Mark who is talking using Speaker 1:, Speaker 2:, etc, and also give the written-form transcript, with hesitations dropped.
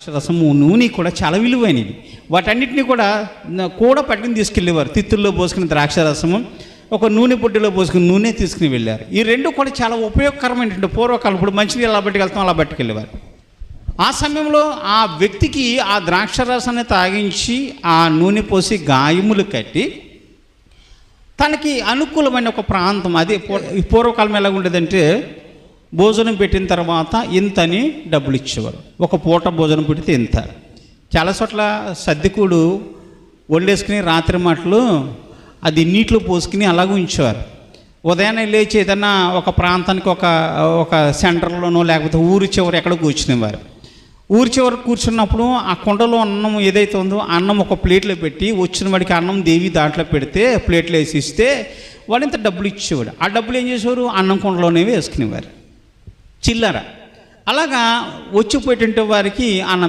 Speaker 1: రసము నూనె కూడా చాలా విలువైనవి. వాటన్నిటిని కూడా పట్టుకుని తీసుకెళ్ళేవారు. తిత్తుల్లో పోసుకుని ద్రాక్ష రసము, ఒక నూనె పొట్టులో పోసుకుని నూనె తీసుకుని వెళ్ళారు. ఈ రెండు కూడా చాలా ఉపయోగకరమైనటువంటి పూర్వకాలం. ఇప్పుడు మంచినీళ్ళు ఎలా పట్టుకెళ్తాం అలా పట్టుకెళ్ళేవారు. ఆ సమయంలో ఆ వ్యక్తికి ఆ ద్రాక్ష రసాన్ని తాగించి ఆ నూనె పోసి గాయములు కట్టి తనకి అనుకూలమైన ఒక ప్రాంతం, అదే పూర్వకాలం ఎలా ఉండేదంటే భోజనం పెట్టిన తర్వాత ఇంతని డబ్బులు ఇచ్చేవారు. ఒక పూట భోజనం పెడితే ఇంత. చాలా చోట్ల సర్దికూడు వండేసుకుని రాత్రి మాటలు అది నీటిలో పోసుకుని అలాగ ఉంచేవారు. ఉదయాన్నే లేచి ఏదన్నా ఒక ప్రాంతానికి ఒక సెంటర్లోనో లేకపోతే ఊరి చివరి ఎక్కడ కూర్చునేవారు. ఊరి చివరి కూర్చున్నప్పుడు ఆ కుండలో అన్నం ఏదైతే ఉందో అన్నం ఒక ప్లేట్లో పెట్టి వచ్చిన వాడికి అన్నం దేవి దాంట్లో పెడితే ప్లేట్లో వేసి ఇస్తే వాడు ఇంత డబ్బులు ఇచ్చేవాడు. ఆ డబ్బులు ఏం చేసేవారు? అన్నం కుండలోనే వేసుకునేవారు, చిల్లర. అలాగా వచ్చిపోయేటువంటి వారికి అన్నం